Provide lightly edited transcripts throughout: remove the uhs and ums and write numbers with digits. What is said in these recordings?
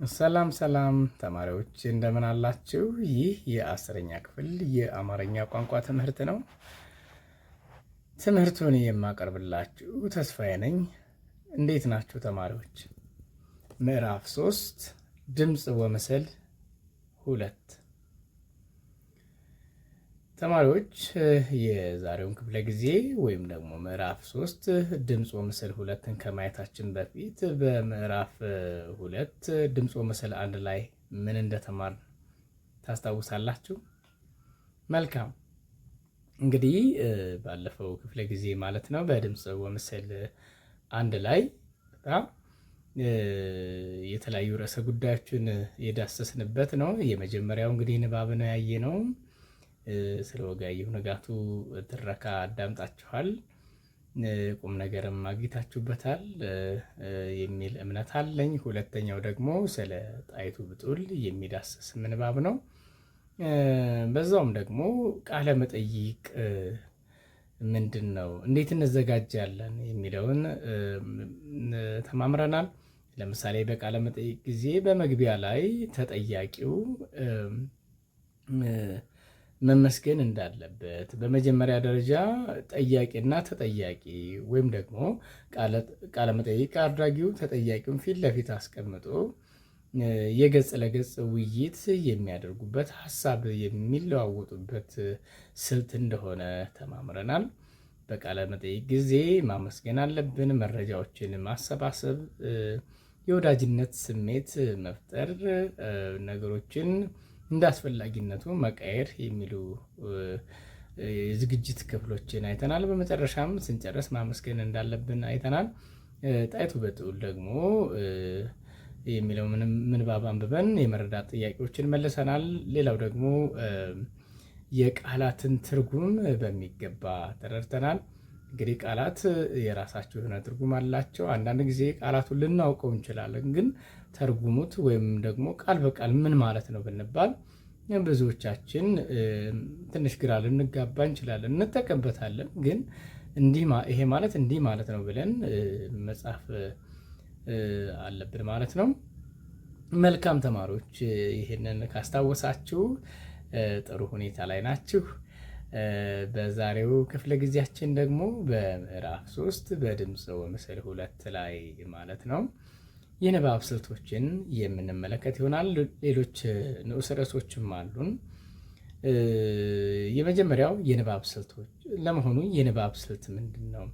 ሰላም ሰላም ተማሪዎች እንደምን አላችሁ? ይህ የአስረኛ ክፍል የአማርኛ ቋንቋ ትምህርት ነው። ትምህርቱን የማቀርብላችሁ ተስፋዬ ነኝ። እንዴት ናችሁ ተማሪዎች? ምዕራፍ 3 ድምፅ ወምስል 2 ተማሪዎች የዛሬውን ክፍለ ጊዜ ወይም ደግሞ ምዕራፍ 3 ድምፅ ወምስል 2ን ከማየታችን በፊት በምዕራፍ 2 ድምፅ ወምስል 1 ላይ ምን እንደተማር ታስታውሳላችሁ? መልካም። እንግዲህ ባለፈው ክፍለ ጊዜ ማለት ነው በድምፅ ወምስል 1 ላይ የተለያዩ ርዕሰ ጉዳዮችን የዳሰስንበት ነው። የመጀመሪያው እንግዲህ ንባብ ነው ያየነው። ስለ ወጋየሁ ንጋቱ ትረካ አዳምጣችኋል፣ ቁም ነገርም አግኝታችሁበታል የሚል እምነት አለኝ። ሁለተኛው ደግሞ ስለ ጣይቱ ብጡል የሚዳስስ ንባብ ነው። በዛውም ደግሞ ቃለ መጠይቅ ምንድን ነው፣ እንዴት እንዘጋጃለን የሚለውን ተማምረናል። ለምሳሌ በቃለ መጠይቅ ጊዜ በመግቢያ ላይ ተጠያቂው መመስገን እንዳለበት፣ በመጀመሪያ ደረጃ ጠያቂና ተጠያቂ ወይም ደግሞ ቃለ መጠይቅ አድራጊው ተጠያቂውን ፊት ለፊት አስቀምጦ የገጽ ለገጽ ውይይት የሚያደርጉበት ሀሳብ የሚለዋወጡበት ስልት እንደሆነ ተማምረናል። በቃለ መጠይቅ ጊዜ ማመስገን አለብን፣ መረጃዎችን ማሰባሰብ፣ የወዳጅነት ስሜት መፍጠር፣ ነገሮችን እንደ አስፈላጊነቱ መቀየር የሚሉ የዝግጅት ክፍሎችን አይተናል። በመጨረሻም ስንጨርስ ማመስገን እንዳለብን አይተናል። ጣይቱ ብጡል ደግሞ የሚለው ምንባብ አንብበን የመረዳት ጥያቄዎችን መልሰናል። ሌላው ደግሞ የቃላትን ትርጉም በሚገባ ተረድተናል። እንግዲህ ቃላት የራሳቸው የሆነ ትርጉም አላቸው። አንዳንድ ጊዜ ቃላቱን ልናውቀው እንችላለን፣ ግን ተርጉሙት ወይም ደግሞ ቃል በቃል ምን ማለት ነው ብንባል ብዙዎቻችን ትንሽ ግራ ልንጋባ እንችላለን። እንጠቀምበታለን፣ ግን ይሄ ማለት እንዲህ ማለት ነው ብለን መጻፍ አለብን ማለት ነው። መልካም ተማሪዎች፣ ይህንን ካስታወሳችሁ ጥሩ ሁኔታ ላይ ናችሁ። በዛሬው ክፍለ ጊዜያችን ደግሞ በምዕራፍ 3 በድምፅ ወምስል 2 ላይ ማለት ነው የንባብ ስልቶችን የምንመለከት ይሆናል። ሌሎች ንዑስ ርዕሶችም አሉን። የመጀመሪያው የንባብ ስልቶች። ለመሆኑ የንባብ ስልት ምንድን ነው?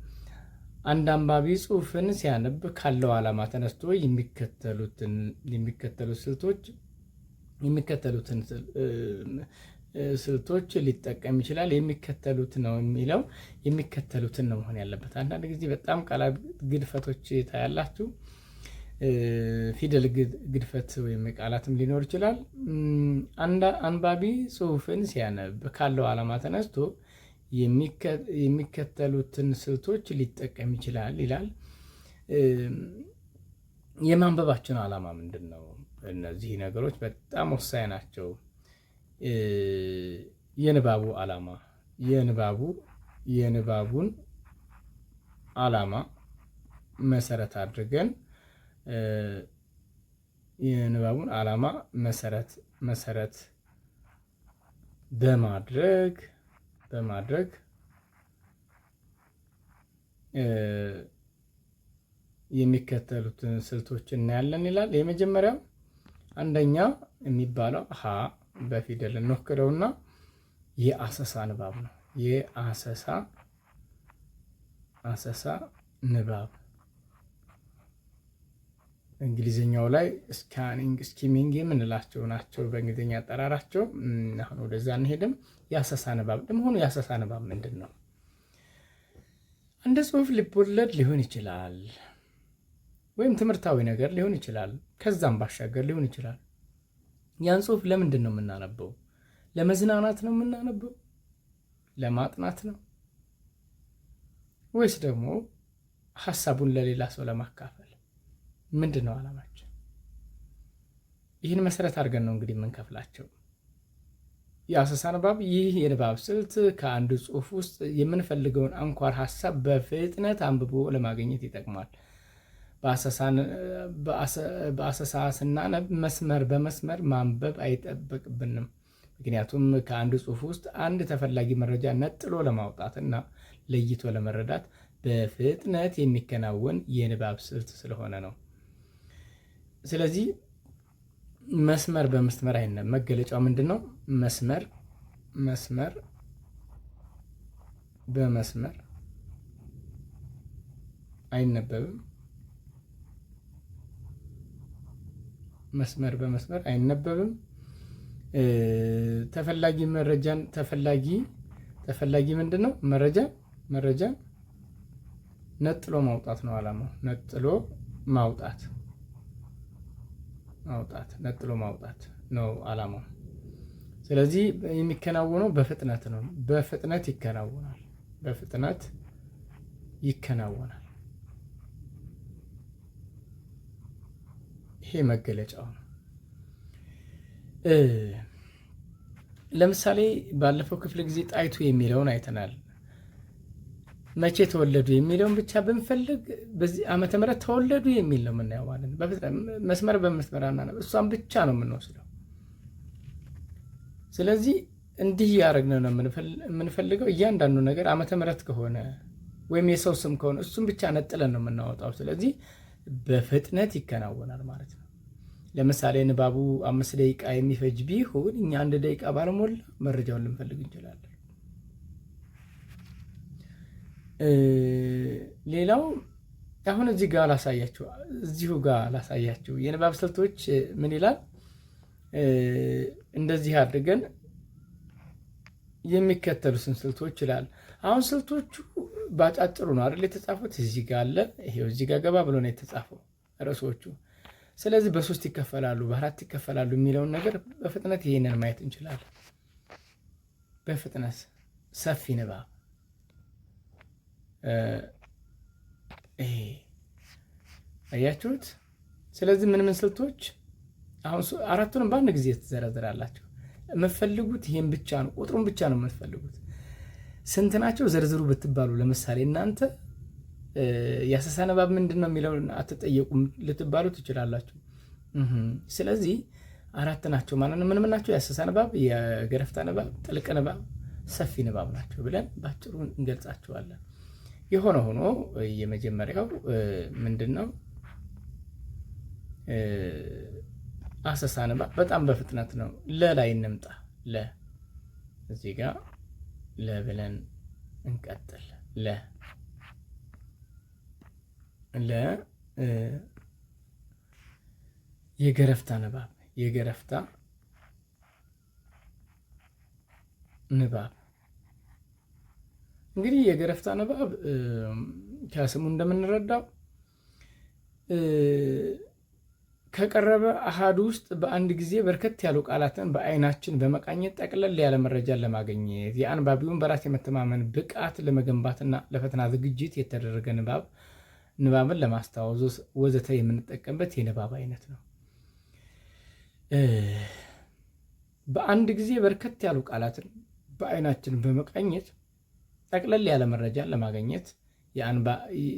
አንድ አንባቢ ጽሑፍን ሲያነብ ካለው ዓላማ ተነስቶ የሚከተሉትን ስልቶች ሊጠቀም ይችላል። የሚከተሉት ነው የሚለው የሚከተሉትን ነው መሆን ያለበት። አንዳንድ ጊዜ በጣም ቃላት ግድፈቶች ታያላችሁ። ፊደል ግድፈት ወይም ቃላትም ሊኖር ይችላል። አንባቢ ጽሑፍን ሲያነብ ካለው ዓላማ ተነስቶ የሚከተሉትን ስልቶች ሊጠቀም ይችላል ይላል። የማንበባችን ዓላማ ምንድን ነው? እነዚህ ነገሮች በጣም ወሳኝ ናቸው። የንባቡ ዓላማ የንባቡን ዓላማ መሰረት አድርገን የንባቡን ዓላማ መሰረት በማድረግ የሚከተሉትን ስልቶች እናያለን ይላል። የመጀመሪያው አንደኛ የሚባለው በፊደል እንወክለውና የአሰሳ ንባብ ነው። የአሰሳ ንባብ እንግሊዝኛው ላይ ስካኒንግ፣ ስኪሚንግ የምንላቸው ናቸው በእንግሊዝኛ አጠራራቸው። አሁን ወደዛ እንሄድም። የአሰሳ ንባብ ለመሆኑ የአሰሳ ንባብ ምንድን ነው? አንድ ጽሑፍ ልቦለድ ሊሆን ይችላል፣ ወይም ትምህርታዊ ነገር ሊሆን ይችላል፣ ከዛም ባሻገር ሊሆን ይችላል። ያን ጽሑፍ ለምንድን ነው የምናነበው? ለመዝናናት ነው የምናነበው? ለማጥናት ነው? ወይስ ደግሞ ሀሳቡን ለሌላ ሰው ለማካፈል? ምንድን ነው ዓላማችን? ይህን መሰረት አድርገን ነው እንግዲህ የምንከፍላቸው። የአሰሳ ንባብ ይህ የንባብ ስልት ከአንድ ጽሑፍ ውስጥ የምንፈልገውን አንኳር ሀሳብ በፍጥነት አንብቦ ለማግኘት ይጠቅማል። በአሰሳ ስናነብ መስመር በመስመር ማንበብ አይጠበቅብንም። ምክንያቱም ከአንድ ጽሑፍ ውስጥ አንድ ተፈላጊ መረጃ ነጥሎ ለማውጣትና ለይቶ ለመረዳት በፍጥነት የሚከናወን የንባብ ስልት ስለሆነ ነው። ስለዚህ መስመር በመስመር አይነበብም። መገለጫው ምንድን ነው? መስመር በመስመር አይነበብም። መስመር በመስመር አይነበብም። ተፈላጊ መረጃን ተፈላጊ ምንድን ነው? መረጃ ነጥሎ ማውጣት ነው ዓላማው። ነጥሎ ማውጣት ነው ዓላማው። ስለዚህ የሚከናወነው በፍጥነት ነው። በፍጥነት ይከናወናል። ይሄ መገለጫው ነው። ለምሳሌ ባለፈው ክፍለ ጊዜ ጣይቱ የሚለውን አይተናል። መቼ ተወለዱ የሚለውን ብቻ ብንፈልግ በዚህ ዓመተ ምህረት ተወለዱ የሚል ነው የምናየው ማለት ነው። መስመር በመስመር አናነብ፣ እሷን ብቻ ነው የምንወስደው። ስለዚህ እንዲህ እያደረግን ነው የምንፈልገው። እያንዳንዱ ነገር ዓመተ ምህረት ከሆነ ወይም የሰው ስም ከሆነ እሱን ብቻ ነጥለን ነው የምናወጣው። ስለዚህ በፍጥነት ይከናወናል ማለት ነው። ለምሳሌ ንባቡ 5 ደቂቃ የሚፈጅ ቢሆን እኛ 1 ደቂቃ ባለሞላ መረጃውን ልንፈልግ እንችላለን። ሌላው አሁን እዚሁ ጋር ላሳያችሁ የንባብ ስልቶች ምን ይላል? እንደዚህ አድርገን የሚከተሉትን ስልቶች ይላል። አሁን ስልቶቹ ባጫጭሩ ነው አይደል የተጻፉት? እዚህ ጋር አለ፣ ይሄው እዚህ ጋር ገባ ብሎ ነው የተጻፈው ርዕሶቹ። ስለዚህ በ3 ይከፈላሉ፣ በ4 ይከፈላሉ የሚለውን ነገር በፍጥነት ይሄንን ማየት እንችላለን። በፍጥነት ሰፊ ንባብ ይሄ አያችሁት? ስለዚህ ምን ስልቶች አሁን 4ቱንም በአንድ ጊዜ ትዘረዝራላችሁ። የምትፈልጉት ይሄን ብቻ ነው፣ ቁጥሩን ብቻ ነው የምትፈልጉት። ስንት ናቸው ዘርዝሩ ብትባሉ፣ ለምሳሌ እናንተ የአሰሳ ንባብ ምንድን ነው የሚለውን አትጠየቁም ልትባሉ ትችላላችሁ። ስለዚህ 4 ናቸው ማለት ነው። ምን ናቸው? የአሰሳ ንባብ፣ የገረፍታ ንባብ፣ ጥልቅ ንባብ፣ ሰፊ ንባብ ናቸው ብለን ባጭሩ እንገልጻቸዋለን። የሆነ ሆኖ የመጀመሪያው ምንድን ነው? አሰሳ ንባብ በጣም በፍጥነት ነው። ላይ እንምጣ። እዚህ ጋር ብለን እንቀጥል። የገረፍታ ንባብ እንግዲህ የገረፍታ ንባብ ከስሙ እንደምንረዳው ከቀረበ አሃዱ ውስጥ በአንድ ጊዜ በርከት ያሉ ቃላትን በአይናችን በመቃኘት ጠቅለል ያለ መረጃን ለማግኘት የአንባቢውን በራስ የመተማመን ብቃት ለመገንባትና ለፈተና ዝግጅት የተደረገ ንባብን ለማስታወስ ወዘተ የምንጠቀምበት የንባብ አይነት ነው። በአንድ ጊዜ በርከት ያሉ ቃላትን በአይናችን በመቃኘት ጠቅለል ያለ መረጃን ለማግኘት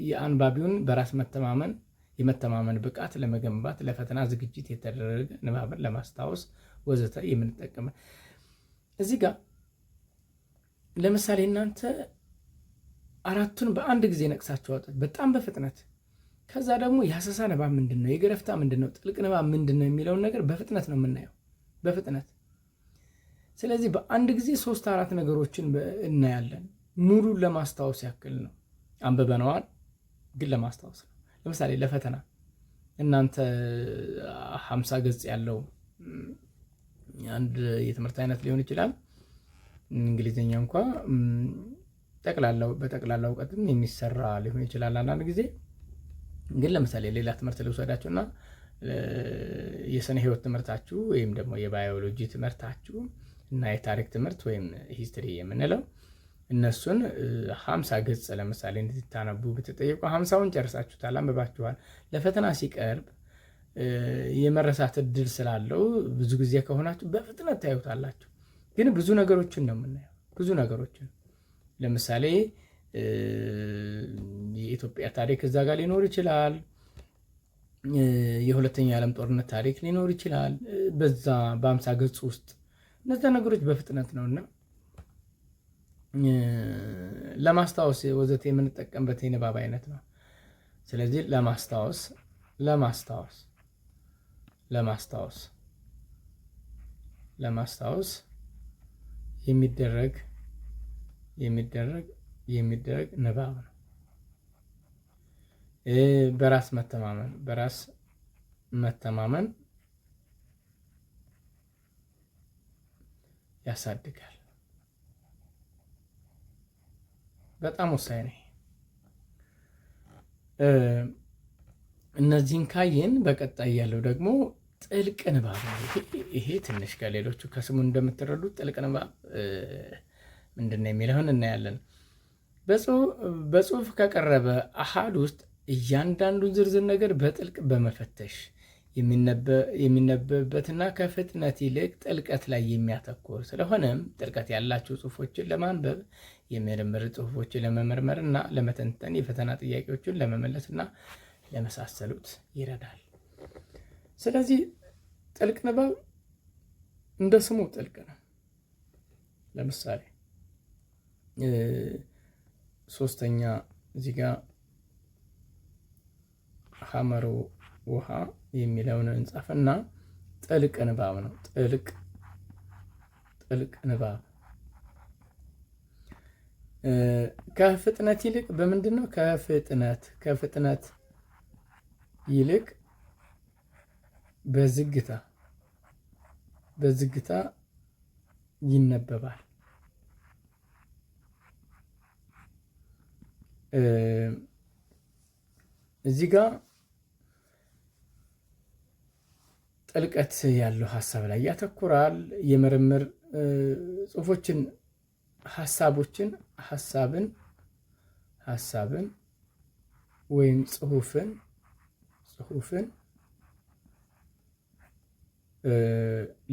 የአንባቢውን በራስ የመተማመን ብቃት ለመገንባት ለፈተና ዝግጅት የተደረገ ንባብን ለማስታወስ ወዘተ የምንጠቀመው። እዚህ ጋር ለምሳሌ እናንተ 4ቱን በአንድ ጊዜ ነቅሳችሁ አውጣት በጣም በፍጥነት። ከዛ ደግሞ የአሰሳ ንባብ ምንድን ነው፣ የገረፍታ ምንድን ነው፣ ጥልቅ ንባብ ምንድን ነው የሚለውን ነገር በፍጥነት ነው የምናየው፣ በፍጥነት። ስለዚህ በአንድ ጊዜ 3-4 ነገሮችን እናያለን። ሙሉን ለማስታወስ ያክል ነው፣ አንብበነዋል ግን ለማስታወስ ነው። ለምሳሌ ለፈተና እናንተ 50 ገጽ ያለው አንድ የትምህርት አይነት ሊሆን ይችላል። እንግሊዝኛ እንኳ በጠቅላላ እውቀትም የሚሰራ ሊሆን ይችላል። አንዳንድ ጊዜ ግን ለምሳሌ ሌላ ትምህርት ልውሰዳችሁና የስነ ህይወት ትምህርታችሁ ወይም ደግሞ የባዮሎጂ ትምህርታችሁ እና የታሪክ ትምህርት ወይም ሂስትሪ የምንለው እነሱን 50 ገጽ ለምሳሌ እንድታነቡ ብትጠየቁ 50ውን ጨርሳችሁታል፣ አንብባችኋል። ለፈተና ሲቀርብ የመረሳት እድል ስላለው ብዙ ጊዜ ከሆናችሁ በፍጥነት ታዩታላችሁ። ግን ብዙ ነገሮችን ነው የምናየው፣ ብዙ ነገሮችን። ለምሳሌ የኢትዮጵያ ታሪክ እዛ ጋር ሊኖር ይችላል። የሁለተኛ የዓለም ጦርነት ታሪክ ሊኖር ይችላል በዛ በ50 ገጽ ውስጥ። እነዛ ነገሮች በፍጥነት ነውና ለማስታወስ ወዘተ የምንጠቀምበት የንባብ አይነት ነው። ስለዚህ ለማስታወስ የሚደረግ ንባብ ነው። በራስ መተማመን ያሳድጋል። በጣም ወሳኝ ነው። እነዚህን ካየን በቀጣይ ያለው ደግሞ ጥልቅ ንባብ ነው። ይሄ ትንሽ ከሌሎቹ ከስሙ እንደምትረዱት ጥልቅ ንባብ ምንድን ነው የሚለውን እናያለን። በጽሁፍ ከቀረበ አሃድ ውስጥ እያንዳንዱን ዝርዝር ነገር በጥልቅ በመፈተሽ የሚነበብበትና ከፍጥነት ይልቅ ጥልቀት ላይ የሚያተኩር ስለሆነም ጥልቀት ያላቸው ጽሁፎችን ለማንበብ፣ የምርምር ጽሁፎችን ለመመርመር እና ለመተንተን፣ የፈተና ጥያቄዎችን ለመመለስ እና ለመሳሰሉት ይረዳል። ስለዚህ ጥልቅ ንባብ እንደ ስሙ ጥልቅ ነው። ለምሳሌ ሶስተኛ እዚህ ጋር ሐመሩ ውሃ የሚለውን እንጻፍና ጥልቅ ንባብ ነው። ጥልቅ ንባብ ከፍጥነት ይልቅ በምንድን ነው? ከፍጥነት ይልቅ በዝግታ ይነበባል። እዚህ ጋር ጥልቀት ያለው ሀሳብ ላይ ያተኩራል። የምርምር ጽሁፎችን ሀሳብን ወይም ጽሁፍን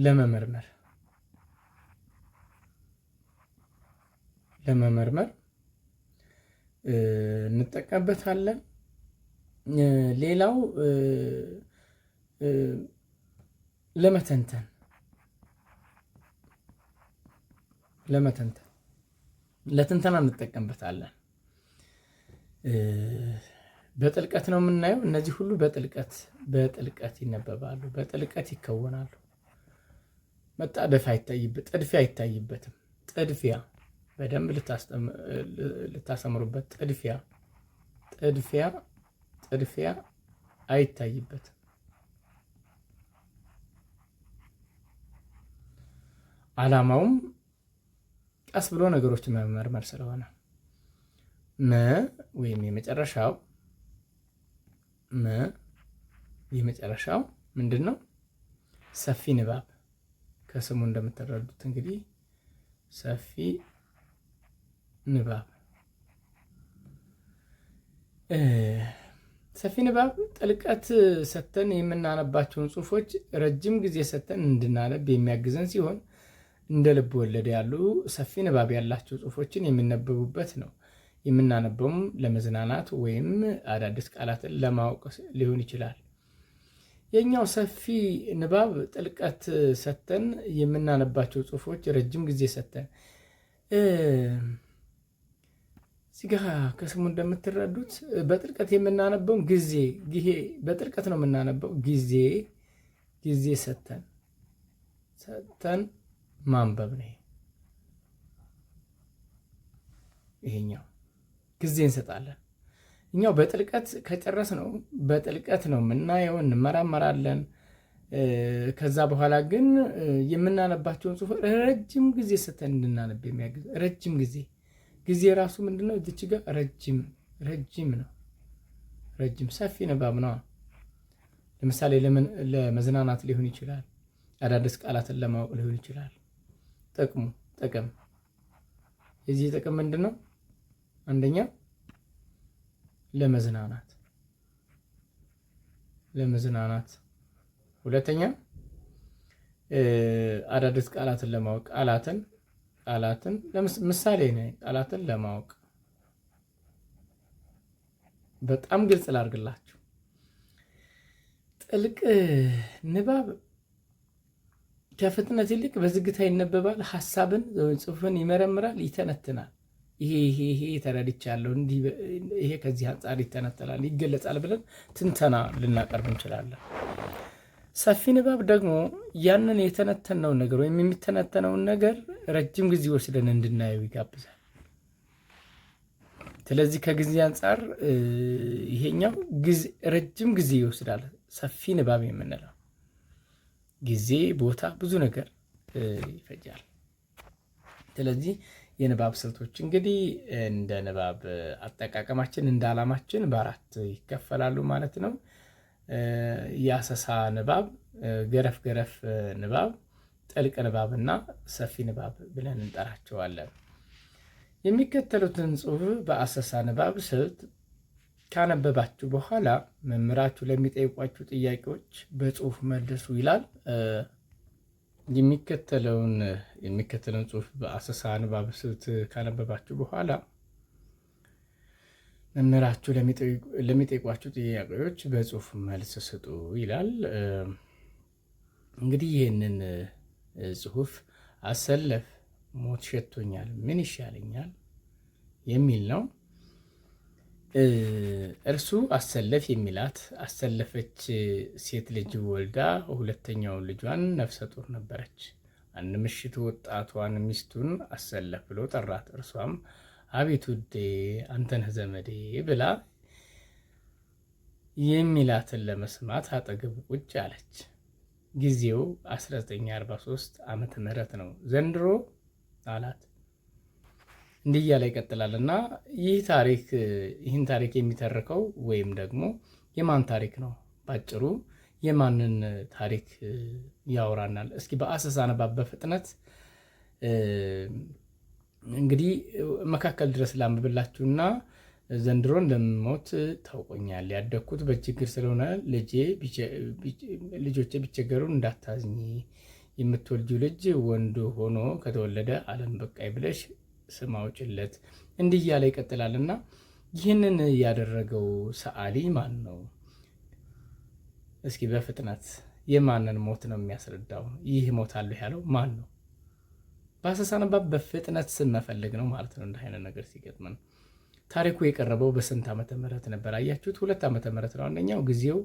ለመመርመር እንጠቀምበታለን። ሌላው ለመተንተን ለትንተና እንጠቀምበታለን። በጥልቀት ነው የምናየው። እነዚህ ሁሉ በጥልቀት ይነበባሉ፣ በጥልቀት ይከወናሉ። መጣደፍ ጥድፊያ አይታይበትም። ጥድፊያ በደንብ ልታሰምሩበት። ጥድፊያ አይታይበትም። ዓላማውም ቀስ ብሎ ነገሮችን መመርመር ስለሆነ ወይም የመጨረሻው ምንድን ነው? ሰፊ ንባብ። ከስሙ እንደምትረዱት እንግዲህ ሰፊ ንባብ ጥልቀት ሰተን የምናነባቸውን ጽሁፎች ረጅም ጊዜ ሰተን እንድናነብ የሚያግዘን ሲሆን እንደ ልብ ወለድ ያሉ ሰፊ ንባብ ያላቸው ጽሁፎችን የሚነበቡበት ነው። የምናነበውም ለመዝናናት ወይም አዳዲስ ቃላትን ለማወቅ ሊሆን ይችላል። የኛው ሰፊ ንባብ ጥልቀት ሰተን የምናነባቸው ጽሁፎች ረጅም ጊዜ ሰተን እዚህ ጋ ከስሙ እንደምትረዱት በጥልቀት የምናነበው በጥልቀት ነው የምናነበው። ጊዜ ሰተን ማንበብ ነው። ይሄኛው ጊዜ እንሰጣለን። እኛው በጥልቀት ከጨረስ ነው በጥልቀት ነው የምናየው፣ እንመራመራለን። ከዛ በኋላ ግን የምናነባቸውን ጽሁፍ ረጅም ጊዜ ሰተን እንድናነብ የሚያግዝ ረጅም ጊዜ ራሱ ምንድነው? እዚች ጋር ረጅም ነው። ሰፊ ንባብ ነው። ለምሳሌ ለመዝናናት ሊሆን ይችላል። አዳዲስ ቃላትን ለማወቅ ሊሆን ይችላል። ጥቅም የዚህ ጥቅም ምንድነው? አንደኛ ለመዝናናት፣ ሁለተኛ አዳዲስ ቃላትን ለማወቅ ቃላትን ምሳሌ ነው። ቃላትን ለማወቅ በጣም ግልጽ ላድርግላችሁ። ጥልቅ ንባብ ከፍጥነት ይልቅ በዝግታ ይነበባል። ሀሳብን ጽሑፍን ይመረምራል፣ ይተነትናል። ይሄ ተረድቻለሁ፣ ይሄ ከዚህ አንጻር ይተነተናል፣ ይገለጻል ብለን ትንተና ልናቀርብ እንችላለን። ሰፊ ንባብ ደግሞ ያንን የተነተነውን ነገር ወይም የሚተነተነውን ነገር ረጅም ጊዜ ወስደን እንድናየው ይጋብዛል። ስለዚህ ከጊዜ አንጻር ይሄኛው ረጅም ጊዜ ይወስዳል። ሰፊ ንባብ የምንለው ጊዜ፣ ቦታ፣ ብዙ ነገር ይፈጃል። ስለዚህ የንባብ ስልቶች እንግዲህ እንደ ንባብ አጠቃቀማችን እንደ ዓላማችን በአራት ይከፈላሉ ማለት ነው። የአሰሳ ንባብ፣ ገረፍ ገረፍ ንባብ፣ ጥልቅ ንባብ እና ሰፊ ንባብ ብለን እንጠራቸዋለን። የሚከተሉትን ጽሑፍ በአሰሳ ንባብ ስልት ካነበባችሁ በኋላ መምህራችሁ ለሚጠይቋችሁ ጥያቄዎች በጽሑፍ መልሱ ይላል። የሚከተለውን ጽሑፍ በአሰሳ ንባብ ስልት ካነበባችሁ በኋላ መምህራችሁ ለሚጠይቋችሁ ጥያቄዎች በጽሑፍ መልስ ስጡ ይላል። እንግዲህ ይህንን ጽሑፍ አሰለፍ ሞት ሸቶኛል ምን ይሻለኛል የሚል ነው። እርሱ አሰለፍ የሚላት አሰለፈች ሴት ልጅ ወልዳ ሁለተኛውን ልጇን ነፍሰ ጡር ነበረች። አንድ ምሽት ወጣቷን ሚስቱን አሰለፍ ብሎ ጠራት። እርሷም አቤት ውዴ አንተነህ ዘመዴ ብላ የሚላትን ለመስማት አጠገቡ ቁጭ አለች። ጊዜው 1943 ዓመተ ምህረት ነው። ዘንድሮ አላት። እንዲህ እያለ ይቀጥላል እና ይህን ታሪክ የሚተርከው ወይም ደግሞ የማን ታሪክ ነው? ባጭሩ የማንን ታሪክ ያወራናል? እስኪ በአሰሳ ንባብ በፍጥነት እንግዲህ መካከል ድረስ ላንብብላችሁና ዘንድሮ እንደምሞት ታውቆኛል። ያደግኩት በችግር ስለሆነ ልጆቼ ቢቸገሩ እንዳታዝኝ። የምትወልጁ ልጅ ወንድ ሆኖ ከተወለደ ዓለም በቃይ ብለሽ ስም አውጭለት። እንዲህ እያለ ይቀጥላል እና ይህንን ያደረገው ሰዓሊ ማን ነው? እስኪ በፍጥነት የማንን ሞት ነው የሚያስረዳው? ይህ ሞታለሁ ያለው ማን ነው? በአሰሳ ንባብ በፍጥነት ስም መፈለግ ነው ማለት ነው። እንደ አይነት ነገር ሲገጥመን ታሪኩ የቀረበው በስንት ዓመተ ምህረት ነበር? አያችሁት? 2 ዓመተ ምህረት ነው። አንደኛው ጊዜው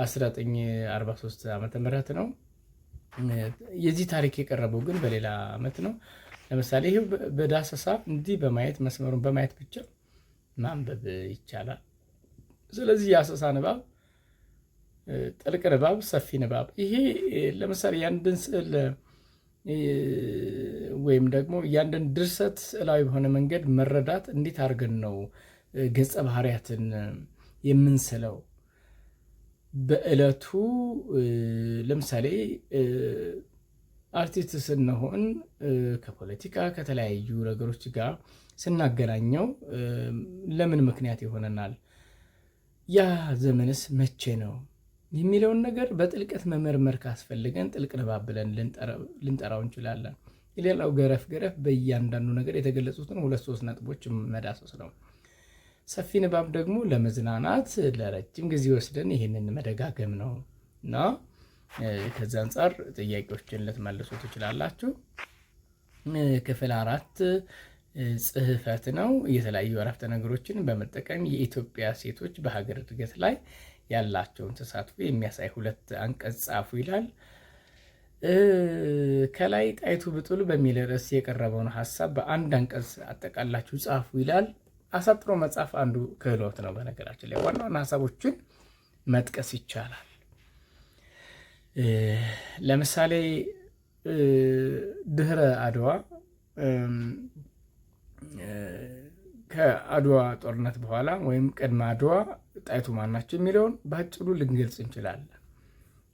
1943 ዓመተ ምህረት ነው። የዚህ ታሪክ የቀረበው ግን በሌላ ዓመት ነው። ለምሳሌ ይህ በዳሰሳ እንዲህ በማየት መስመሩን በማየት ብቻ ማንበብ ይቻላል። ስለዚህ የአሰሳ ንባብ፣ ጥልቅ ንባብ፣ ሰፊ ንባብ ይሄ ለምሳሌ ያንድን ስዕል ወይም ደግሞ ያንድን ድርሰት ስዕላዊ በሆነ መንገድ መረዳት እንዴት አድርገን ነው ገጸ ባህሪያትን የምንስለው? በዕለቱ ለምሳሌ አርቲስት ስንሆን ከፖለቲካ ከተለያዩ ነገሮች ጋር ስናገናኘው ለምን ምክንያት ይሆነናል? ያ ዘመንስ መቼ ነው የሚለውን ነገር በጥልቀት መመርመር ካስፈልገን ጥልቅ ንባብ ብለን ልንጠራው እንችላለን። ሌላው ገረፍ ገረፍ በእያንዳንዱ ነገር የተገለጹትን 2-3 ነጥቦች መዳሰስ ነው። ሰፊ ንባብ ደግሞ ለመዝናናት ለረጅም ጊዜ ወስደን ይህንን መደጋገም ነው እና ከዚ አንጻር ጥያቄዎችን ልትመልሱ ትችላላችሁ። ክፍል 4 ጽሕፈት ነው። የተለያዩ አረፍተ ነገሮችን በመጠቀም የኢትዮጵያ ሴቶች በሀገር እድገት ላይ ያላቸውን ተሳትፎ የሚያሳይ 2 አንቀጽ ጻፉ ይላል። ከላይ ጣይቱ ብጡል በሚል ርዕስ የቀረበውን ሀሳብ በአንድ አንቀጽ አጠቃላችሁ ጻፉ ይላል። አሳጥሮ መጻፍ አንዱ ክህሎት ነው። በነገራችን ላይ ዋና ዋና ሀሳቦችን መጥቀስ ይቻላል። ለምሳሌ ድህረ አድዋ ከአድዋ ጦርነት በኋላ ወይም ቅድመ አድዋ ጣይቱ ማናቸው የሚለውን በአጭሩ ልንገልጽ እንችላለን።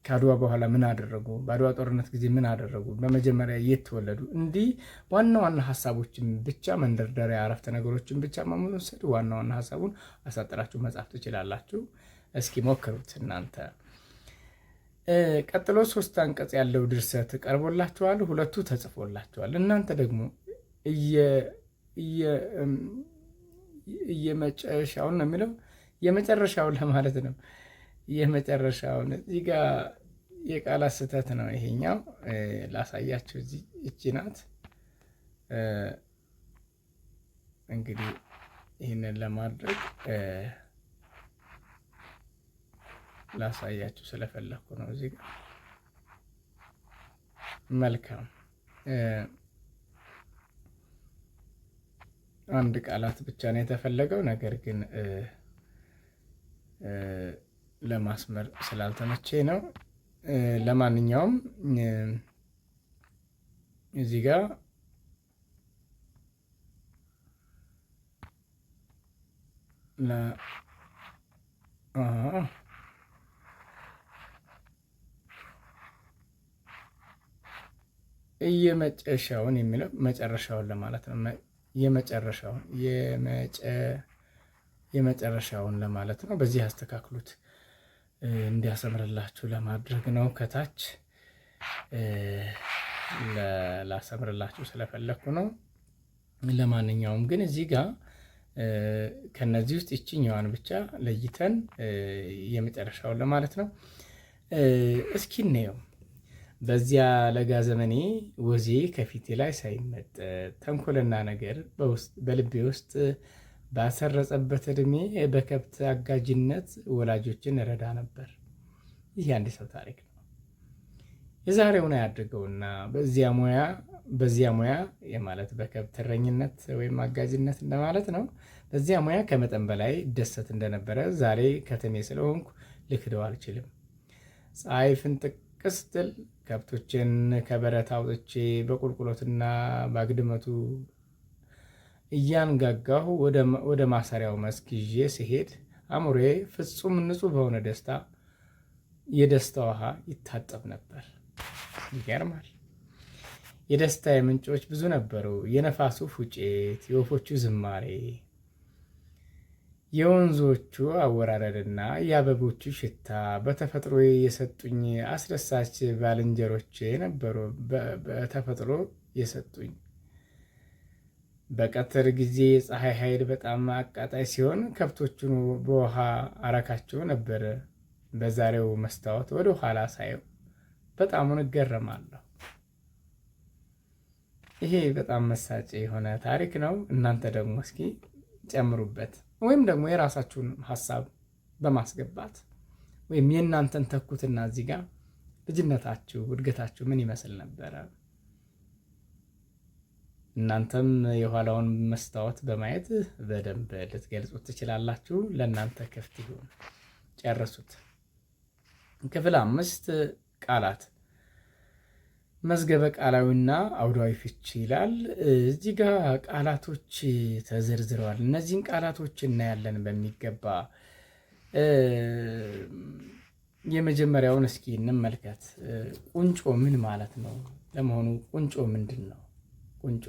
ከአድዋ በኋላ ምን አደረጉ? በአድዋ ጦርነት ጊዜ ምን አደረጉ? በመጀመሪያ የት ተወለዱ? እንዲህ ዋና ዋና ሀሳቦችን ብቻ መንደርደሪያ አረፍተ ነገሮችን ብቻ መውሰድ ዋና ዋና ሀሳቡን አሳጥራችሁ መጻፍ ትችላላችሁ። እስኪ ሞክሩት እናንተ። ቀጥሎ 3 አንቀጽ ያለው ድርሰት ቀርቦላችኋል፣ 2 ተጽፎላችኋል። እናንተ ደግሞ የመጨረሻውን ነው የሚለው የመጨረሻውን ለማለት ነው። የመጨረሻውን እዚህ ጋር የቃላት ስህተት ነው ይሄኛው። ላሳያችሁ። እቺ ናት እንግዲህ ይህንን ለማድረግ ላሳያችሁ ስለፈለኩ ነው እዚህ ጋር። መልካም አንድ ቃላት ብቻ ነው የተፈለገው። ነገር ግን ለማስመር ስላልተመቼ ነው። ለማንኛውም እዚህ ጋር የመጨረሻውን የሚለው መጨረሻውን ለማለት ነው። የመጨረሻውን ለማለት ነው። በዚህ ያስተካክሉት እንዲያሰምርላችሁ ለማድረግ ነው። ከታች ላሰምርላችሁ ስለፈለኩ ነው። ለማንኛውም ግን እዚህ ጋር ከነዚህ ውስጥ ይችኛዋን ብቻ ለይተን የመጨረሻውን ለማለት ነው። እስኪ እንየው። በዚያ ለጋ ዘመኔ ወዜ ከፊቴ ላይ ሳይመጠጥ ተንኮልና ነገር በልቤ ውስጥ ባሰረጸበት እድሜ በከብት አጋጅነት ወላጆችን እረዳ ነበር። ይህ አንድ ሰው ታሪክ ነው። የዛሬውን ያድርገውና በዚያ ሙያ የማለት በከብት እረኝነት ወይም አጋጅነት እንደማለት ነው። በዚያ ሙያ ከመጠን በላይ ደሰት እንደነበረ ዛሬ ከተሜ ስለሆንኩ ልክደው አልችልም። ፀሐይ ፍንጥቅ ስትል ከብቶችን ከበረት አውጥቼ በቁልቁሎትና በአግድመቱ እያንጋጋሁ ወደ ማሰሪያው መስክ ይዤ ሲሄድ አእምሮዬ ፍጹም ንጹሕ በሆነ የደስታ ውሃ ይታጠብ ነበር። ይገርማል። የደስታዬ ምንጮች ብዙ ነበሩ። የነፋሱ ፉጨት፣ የወፎቹ ዝማሬ፣ የወንዞቹ አወራረድና የአበቦቹ ሽታ በተፈጥሮ የሰጡኝ አስደሳች ባልንጀሮቼ ነበሩ። በተፈጥሮ የሰጡኝ በቀትር ጊዜ የፀሐይ ኃይል በጣም አቃጣይ ሲሆን ከብቶቹን በውሃ አረካቸው ነበር። በዛሬው መስታወት ወደ ኋላ ሳየው በጣሙን እገረማለሁ። ይሄ በጣም መሳጭ የሆነ ታሪክ ነው። እናንተ ደግሞ እስኪ ጨምሩበት፣ ወይም ደግሞ የራሳችሁን ሀሳብ በማስገባት ወይም የእናንተን ተኩትና እዚህ ጋር ልጅነታችሁ እድገታችሁ ምን ይመስል ነበረ? እናንተም የኋላውን መስታወት በማየት በደንብ ልትገልጹት ትችላላችሁ። ለእናንተ ክፍት ይሁን። ጨርሱት። ክፍል 5 ቃላት መዝገበ ቃላዊና አውዳዊ ፍቺ ይላል። እዚህ ጋር ቃላቶች ተዘርዝረዋል። እነዚህን ቃላቶች እናያለን በሚገባ። የመጀመሪያውን እስኪ እንመልከት። ቁንጮ ምን ማለት ነው? ለመሆኑ ቁንጮ ምንድን ነው? ቁንጮ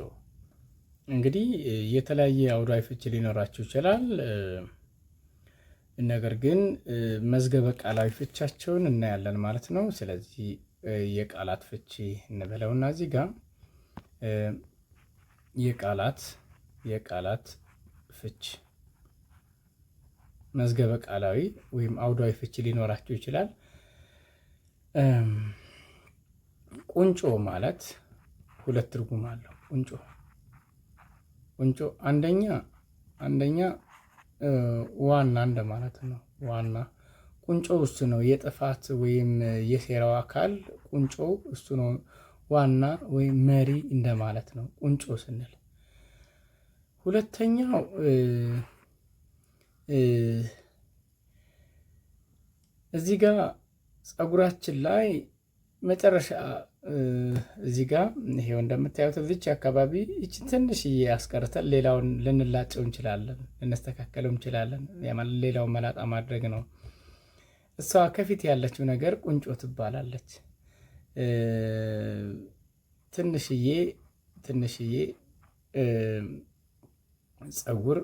እንግዲህ የተለያየ አውዳዊ ፍቺ ሊኖራቸው ይችላል። ነገር ግን መዝገበ ቃላዊ ፍቻቸውን እናያለን ማለት ነው። ስለዚህ የቃላት ፍቺ እንበለውና እዚህ ጋር የቃላት ፍቺ መዝገበ ቃላዊ ወይም አውዳዊ ፍቺ ሊኖራቸው ይችላል። ቁንጮ ማለት ሁለት ትርጉም አለው። ቁንጮ አንደኛ ዋና እንደማለት ነው። ዋና ቁንጮ እሱ ነው። የጥፋት ወይም የሴራው አካል ቁንጮ እሱ ነው። ዋና ወይም መሪ እንደማለት ነው ቁንጮ ስንል። ሁለተኛው እዚህ ጋር ፀጉራችን ላይ መጨረሻ እዚህ ጋር ይሄው እንደምታዩት እዚች አካባቢ እቺ ትንሽዬ አስቀርተን ሌላውን ልንላጨው እንችላለን፣ ልንስተካከለው እንችላለን። ያማል ሌላውን መላጣ ማድረግ ነው። እሷ ከፊት ያለችው ነገር ቁንጮ ትባላለች። ትንሽዬ ፀጉር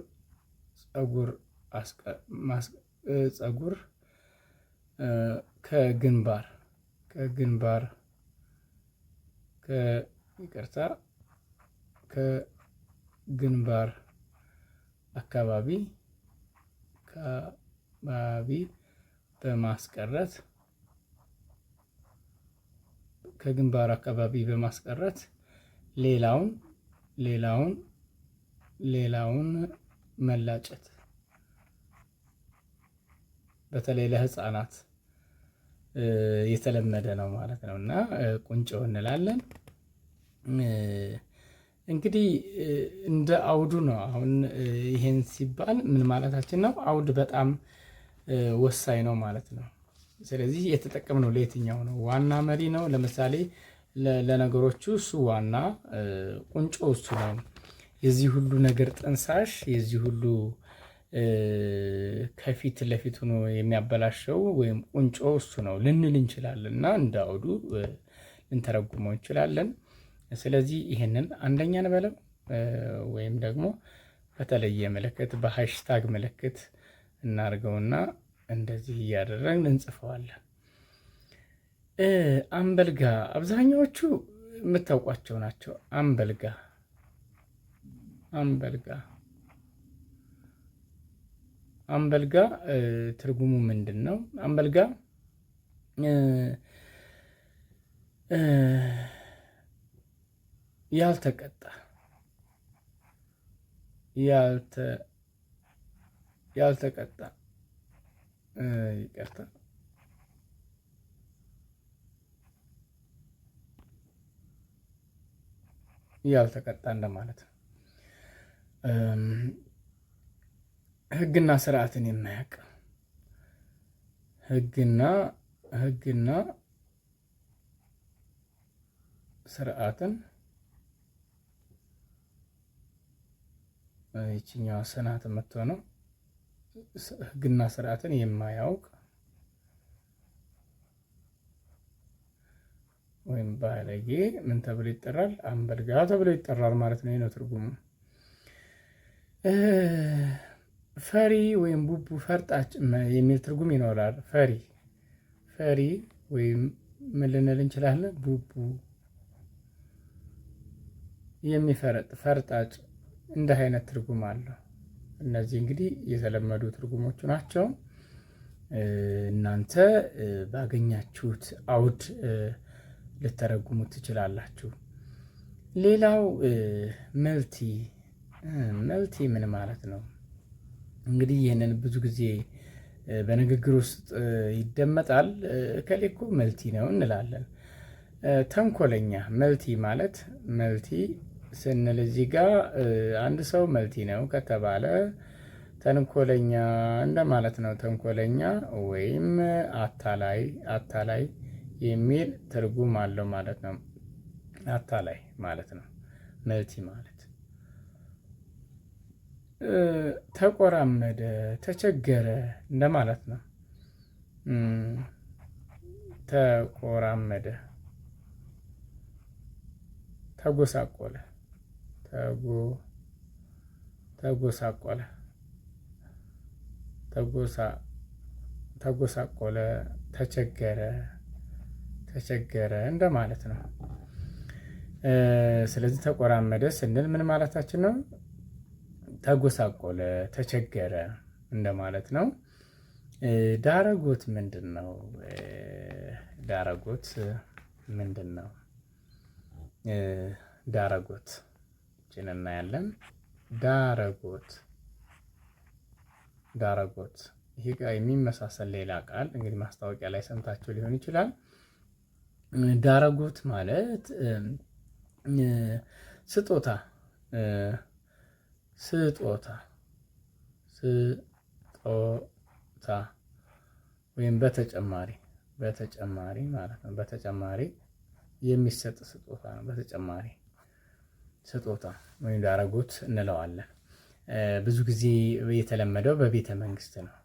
ከግንባር አካባቢ በማስቀረት ከግንባሩ አካባቢ በማስቀረት ሌላውን መላጨት በተለይ ለህፃናት የተለመደ ነው ማለት ነው እና ቁንጮ እንላለን። እንግዲህ እንደ አውዱ ነው። አሁን ይሄን ሲባል ምን ማለታችን ነው? አውድ በጣም ወሳኝ ነው ማለት ነው። ስለዚህ የተጠቀምነው ለየትኛው ነው? ዋና መሪ ነው። ለምሳሌ ለነገሮቹ እሱ ዋና ቁንጮ እሱ ነው። የዚህ ሁሉ ነገር ጥንሳሽ፣ የዚህ ሁሉ ከፊት ለፊት ሆኖ የሚያበላሸው ወይም ቁንጮ እሱ ነው ልንል እንችላለን እና እንደ አውዱ ልንተረጉመው እንችላለን። ስለዚህ ይሄንን አንደኛ እንበለው ወይም ደግሞ በተለየ ምልክት በሃሽታግ ምልክት እናድርገውና እንደዚህ እያደረግን እንጽፈዋለን። አምበልጋ አብዛኛዎቹ የምታውቋቸው ናቸው። አምበልጋ ትርጉሙ ምንድን ነው? አምበልጋ ያልተቀጣ ይቅርታ ያልተቀጣ እንደማለት ነው። ህግና ስርዓትን የማያውቅ ህግና ስርዓትን ይችኛዋ ስናት የምትሆነው ህግና ስርዓትን የማያውቅ ወይም ባለጌ ምን ተብሎ ይጠራል? አምበልጋ ተብሎ ይጠራል ማለት ነው። ይሄ ነው ትርጉሙ። ፈሪ ወይም ቡቡ ፈርጣጭ የሚል ትርጉም ይኖራል። ፈሪ ወይም ምን ልንል እንችላለን? ቡቡ የሚፈረጥ ፈርጣጭ እንደ አይነት ትርጉም አለው። እነዚህ እንግዲህ የተለመዱ ትርጉሞቹ ናቸው። እናንተ ባገኛችሁት አውድ ልተረጉሙት ትችላላችሁ። ሌላው መልቲ ምን ማለት ነው? እንግዲህ ይህንን ብዙ ጊዜ በንግግር ውስጥ ይደመጣል። እከሌ እኮ መልቲ ነው እንላለን። ተንኮለኛ መልቲ ስንል እዚህ ጋር አንድ ሰው መልቲ ነው ከተባለ ተንኮለኛ እንደማለት ነው። ተንኮለኛ ወይም አታላይ የሚል ትርጉም አለው ማለት ነው። አታላይ ማለት ነው መልቲ ማለት። ተቆራመደ፣ ተቸገረ እንደማለት ነው። ተቆራመደ፣ ተጎሳቆለ፣ ተጎሳቆለ፣ ተቸገረ እንደማለት ነው። ስለዚህ ተቆራመደ ስንል ምን ማለታችን ነው? ተጎሳቆለ፣ ተቸገረ እንደማለት ነው። ዳረጎት ምንድን ነው? ዳረጎት ችን እናያለን። ዳረጎት ይሄ ጋር የሚመሳሰል ሌላ ቃል እንግዲህ ማስታወቂያ ላይ ሰምታችሁ ሊሆን ይችላል። ዳረጎት ማለት ስጦታ ወይም በተጨማሪ ማለት ነው። በተጨማሪ የሚሰጥ ስጦታ ነው። በተጨማሪ ስጦታ ወይም ዳረጎት እንለዋለን። ብዙ ጊዜ የተለመደው በቤተ መንግስት ነው።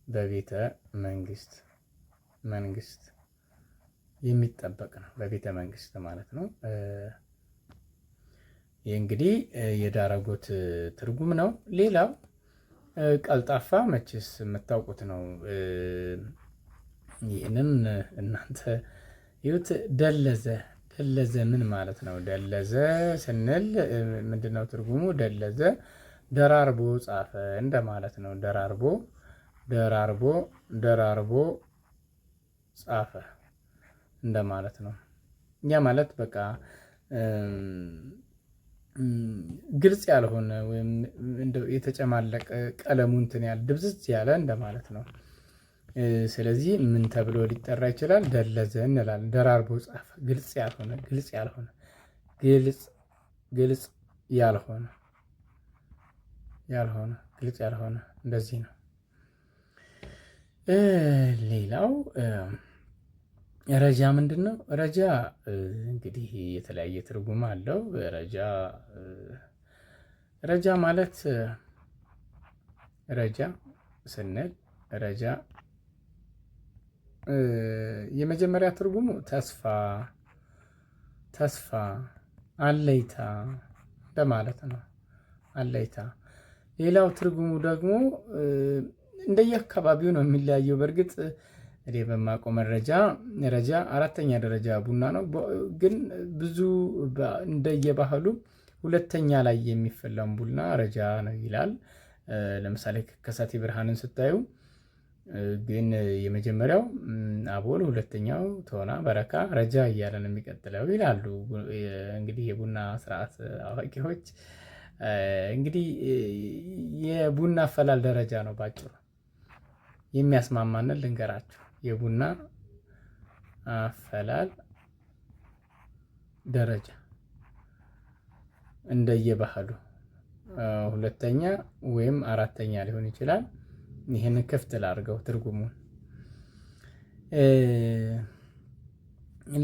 በቤተ መንግስት የሚጠበቅ ነው። በቤተ መንግስት ማለት ነው። ይህ እንግዲህ የዳረጎት ትርጉም ነው። ሌላው ቀልጣፋ መቼስ የምታውቁት ነው። ይህንን እናንተ ይሁት። ደለዘ ምን ማለት ነው? ደለዘ ስንል ምንድነው ትርጉሙ? ደለዘ ደራርቦ ጻፈ እንደማለት ነው። ደራርቦ ደራርቦ ደራርቦ ጻፈ እንደማለት ነው። ያ ማለት በቃ ግልጽ ያልሆነ ወይም የተጨማለቀ ቀለሙ እንትን ያለ ድብዝዝ ያለ እንደማለት ነው። ስለዚህ ምን ተብሎ ሊጠራ ይችላል? ደለዘ እንላለን። ደራርቦ ጻፈ፣ ግልጽ ያልሆነ ግልጽ ያልሆነ ግልጽ ያልሆነ ግልጽ ያልሆነ እንደዚህ ነው። ሌላው ረጃ ምንድን ነው? ረጃ እንግዲህ የተለያየ ትርጉም አለው። ረጃ ማለት ረጃ ስንል ረጃ የመጀመሪያ ትርጉሙ ተስፋ አለይታ እንደማለት ነው። አለይታ። ሌላው ትርጉሙ ደግሞ እንደየአካባቢው ነው የሚለያየው። በእርግጥ እኔ በማውቀው ረጃ አራተኛ ደረጃ ቡና ነው። ግን ብዙ እንደየባህሉ ሁለተኛ ላይ የሚፈላም ቡና ረጃ ነው ይላል። ለምሳሌ ከሳቴ ብርሃንን ስታዩ ግን የመጀመሪያው አቦል፣ ሁለተኛው ቶና፣ በረካ፣ ረጃ እያለ ነው የሚቀጥለው ይላሉ። እንግዲህ የቡና ስርዓት አዋቂዎች እንግዲህ የቡና አፈላል ደረጃ ነው ባጭሩ። የሚያስማማንን ልንገራችሁ። የቡና አፈላል ደረጃ እንደየባህሉ ሁለተኛ ወይም አራተኛ ሊሆን ይችላል። ይህን ክፍት ላድርገው ትርጉሙን።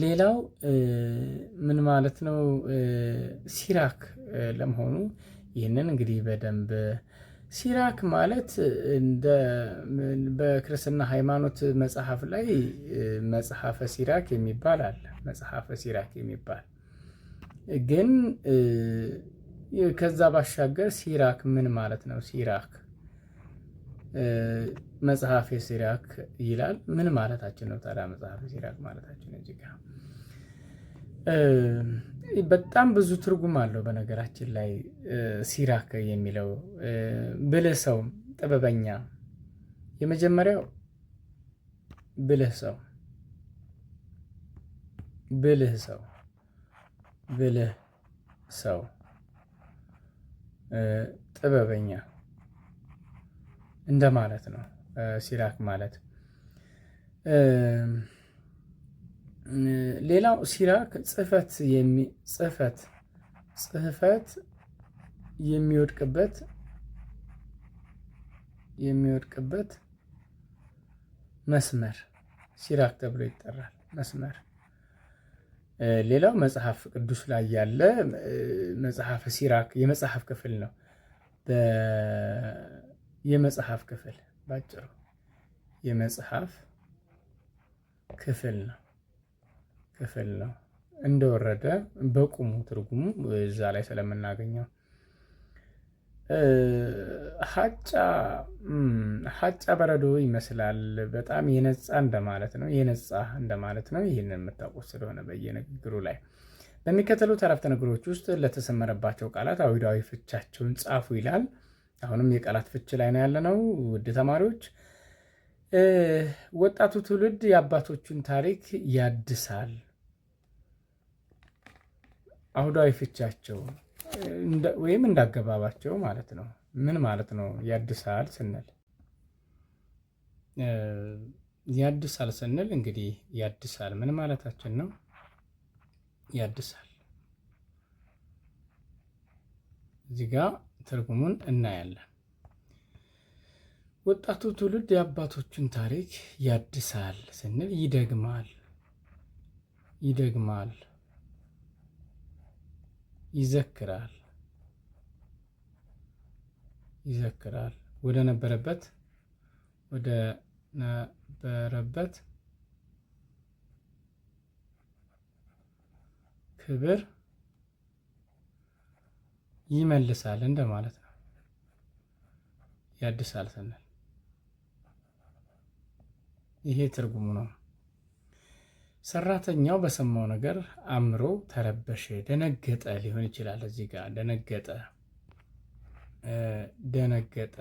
ሌላው ምን ማለት ነው? ሲራክ ለመሆኑ ይህንን እንግዲህ በደንብ ሲራክ ማለት እንደ በክርስትና ሃይማኖት መጽሐፍ ላይ መጽሐፈ ሲራክ የሚባል አለ። መጽሐፈ ሲራክ የሚባል ግን ከዛ ባሻገር ሲራክ ምን ማለት ነው? ሲራክ መጽሐፈ ሲራክ ይላል። ምን ማለታችን ነው ታዲያ? መጽሐፈ ሲራክ ማለታችን እዚህ ጋር በጣም ብዙ ትርጉም አለው። በነገራችን ላይ ሲራክ የሚለው ብልህ ሰው፣ ጥበበኛ። የመጀመሪያው ብልህ ሰው ጥበበኛ እንደማለት ነው። ሲራክ ማለት ሌላው ሲራክ ጽሕፈት የሚወድቅበት መስመር ሲራክ ተብሎ ይጠራል። መስመር። ሌላው መጽሐፍ ቅዱስ ላይ ያለ መጽሐፈ ሲራክ የመጽሐፍ ክፍል ነው። የመጽሐፍ ክፍል ባጭሩ የመጽሐፍ ክፍል ነው። እንደወረደ በቁሙ ትርጉሙ እዛ ላይ ስለምናገኘው ሀጫ በረዶ ይመስላል። በጣም የነጻ እንደማለት ነው። ይህንን የምታውቁት ስለሆነ በየንግግሩ ላይ በሚከተሉት አረፍተ ነገሮች ውስጥ ለተሰመረባቸው ቃላት አውዳዊ ፍቻቸውን ጻፉ ይላል። አሁንም የቃላት ፍች ላይ ነው ያለነው ውድ ተማሪዎች። ወጣቱ ትውልድ የአባቶቹን ታሪክ ያድሳል። አውዳዊ ፍቻቸው ወይም እንዳገባባቸው ማለት ነው። ምን ማለት ነው? ያድሳል ስንል እንግዲህ ያድሳል ምን ማለታችን ነው? ያድሳል እዚህ ጋር ትርጉሙን እናያለን። ወጣቱ ትውልድ የአባቶቹን ታሪክ ያድሳል ስንል ይደግማል፣ ይዘክራል፣ ወደ ነበረበት ክብር ይመልሳል እንደማለት ነው። ያድሳል ስንል ይሄ ትርጉሙ ነው። ሰራተኛው በሰማው ነገር አምሮ ተረበሸ፣ ደነገጠ ሊሆን ይችላል። እዚህ ጋር ደነገጠ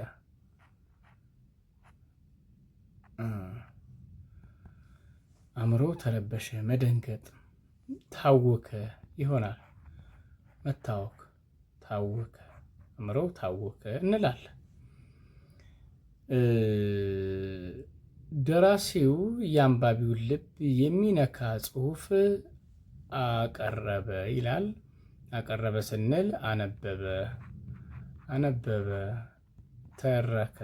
አእምሮ ተረበሸ፣ መደንገጥ፣ ታወከ ይሆናል። መታወክ፣ ታወከ፣ አእምሮ ታወከ እንላለን። ደራሲው የአንባቢውን ልብ የሚነካ ጽሑፍ አቀረበ ይላል። አቀረበ ስንል አነበበ፣ አነበበ፣ ተረከ፣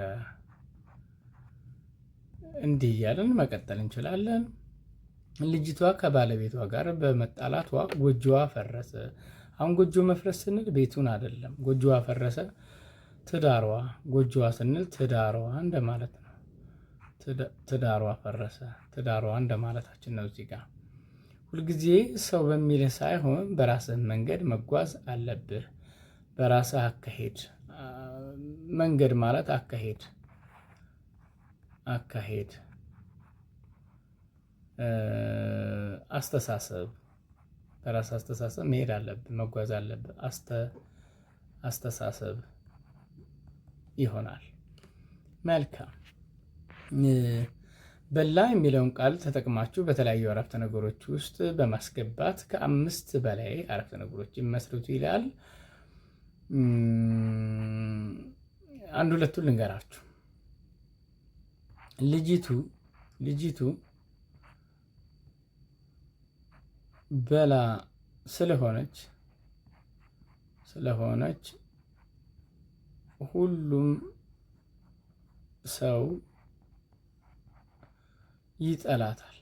እንዲህ እያለን መቀጠል እንችላለን። ልጅቷ ከባለቤቷ ጋር በመጣላቷ ጎጆዋ ፈረሰ። አሁን ጎጆ መፍረስ ስንል ቤቱን አይደለም፣ ጎጆዋ ፈረሰ፣ ትዳሯ። ጎጆዋ ስንል ትዳሯ እንደማለት ነው። ትዳሯ ፈረሰ፣ ትዳሯ እንደማለታችን ነው። እዚህ ጋር ሁልጊዜ ሰው በሚልህ ሳይሆን በራስህ መንገድ መጓዝ አለብህ። በራስህ አካሄድ። መንገድ ማለት አካሄድ፣ አካሄድ፣ አስተሳሰብ። በራስ አስተሳሰብ መሄድ አለብህ፣ መጓዝ አለብህ። አስተሳሰብ ይሆናል። መልካም። በላ የሚለውን ቃል ተጠቅማችሁ በተለያዩ አረፍተ ነገሮች ውስጥ በማስገባት ከ5 በላይ አረፍተ ነገሮች ይመስርቱ ይላል። አንድ ሁለቱን ልንገራችሁ። ልጅቱ በላ ስለሆነች ሁሉም ሰው ይጠላታል።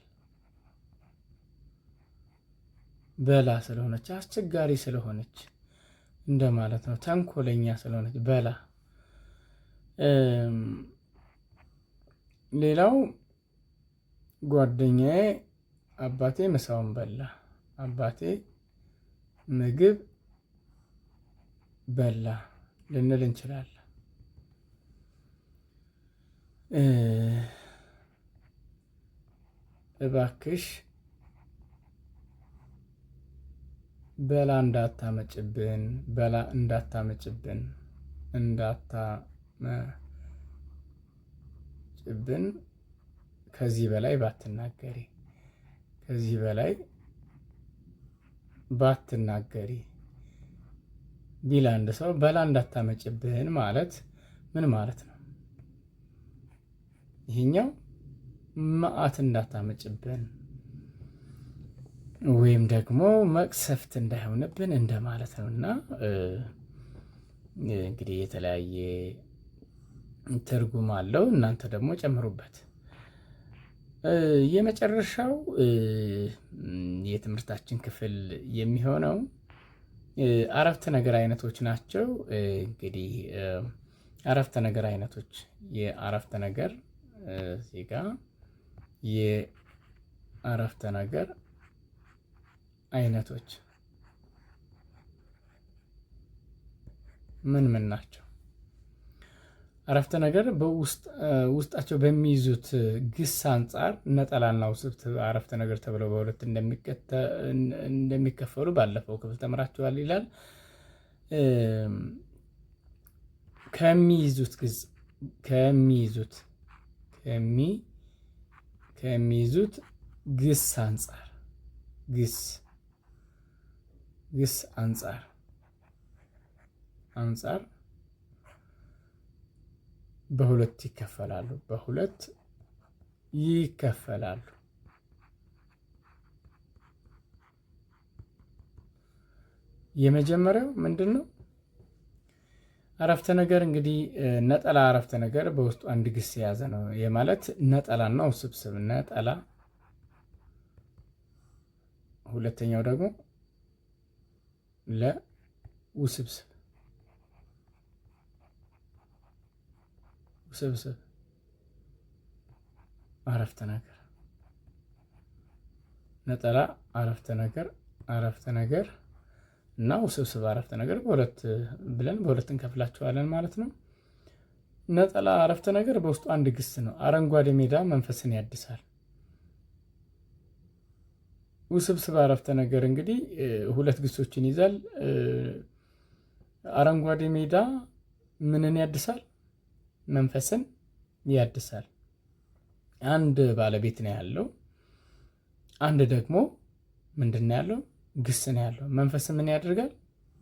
በላ ስለሆነች፣ አስቸጋሪ ስለሆነች እንደማለት ነው። ተንኮለኛ ስለሆነች በላ። ሌላው ጓደኛዬ አባቴ ምሳውን በላ። አባቴ ምግብ በላ ልንል እንችላለን። እባክሽ በላ እንዳታመጭብን፣ በላ እንዳታመጭብን፣ እንዳታመጭብን ከዚህ በላይ ባትናገሪ፣ ከዚህ በላይ ባትናገሪ ቢል አንድ ሰው በላ እንዳታመጭብን ማለት ምን ማለት ነው? ይሄኛው መዓት እንዳታመጭብን ወይም ደግሞ መቅሰፍት እንዳይሆንብን እንደማለት ነው። እና እንግዲህ የተለያየ ትርጉም አለው። እናንተ ደግሞ ጨምሩበት። የመጨረሻው የትምህርታችን ክፍል የሚሆነው አረፍተ ነገር አይነቶች ናቸው። እንግዲህ አረፍተ ነገር አይነቶች የአረፍተ ነገር ዜጋ የአረፍተ ነገር አይነቶች ምን ምን ናቸው? አረፍተ ነገር በውስጣቸው በሚይዙት ግስ አንጻር ነጠላና ውስብስብ አረፍተ ነገር ተብለው በሁለት እንደሚከፈሉ ባለፈው ክፍል ተምራችኋል ይላል። ከሚይዙት ግስ አንጻር በሁለት ይከፈላሉ። የመጀመሪያው ምንድን ነው? አረፍተ ነገር እንግዲህ ነጠላ አረፍተ ነገር በውስጡ አንድ ግስ የያዘ ነው። የማለት ነጠላና ውስብስብ። ነጠላ። ሁለተኛው ደግሞ ለውስብስብ አረፍተ ነገር። ነጠላ አረፍተ ነገር እና ውስብስብ አረፍተ ነገር በሁለት እንከፍላቸዋለን ማለት ነው። ነጠላ አረፍተ ነገር በውስጡ አንድ ግስ ነው። አረንጓዴ ሜዳ መንፈስን ያድሳል። ውስብስብ አረፍተ ነገር እንግዲህ ሁለት ግሶችን ይዛል። አረንጓዴ ሜዳ ምንን ያድሳል? መንፈስን ያድሳል። አንድ ባለቤት ነው ያለው፣ አንድ ደግሞ ምንድን ነው ያለው? ግስ ነው ያለው። መንፈስ ምን ያደርጋል?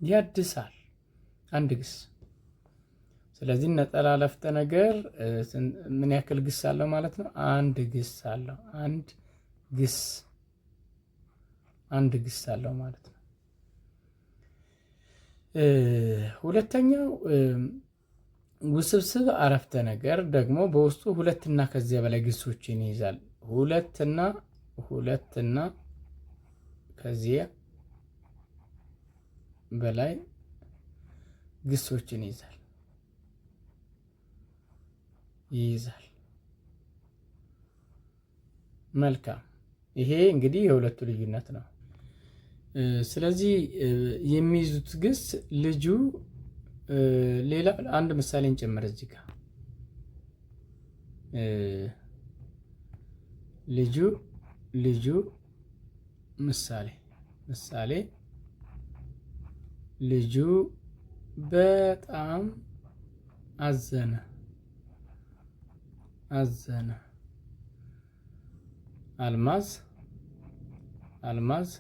ያድሳል። አንድ ግስ። ስለዚህ ነጠላ አረፍተ ነገር ምን ያክል ግስ አለው ማለት ነው? አንድ ግስ አለው። አንድ ግስ አለው ማለት ነው። ሁለተኛው ውስብስብ አረፍተ ነገር ደግሞ በውስጡ ሁለትና ከዚያ በላይ ግሶችን ይይዛል። ሁለትና ከዚያ በላይ ግሶችን ይይዛል። መልካም። ይሄ እንግዲህ የሁለቱ ልዩነት ነው። ስለዚህ የሚይዙት ግስ ልጁ፣ ሌላ አንድ ምሳሌ እንጨምር እዚህ ጋር ልጁ ምሳሌ ልጁ በጣም አዘነ። አልማዝ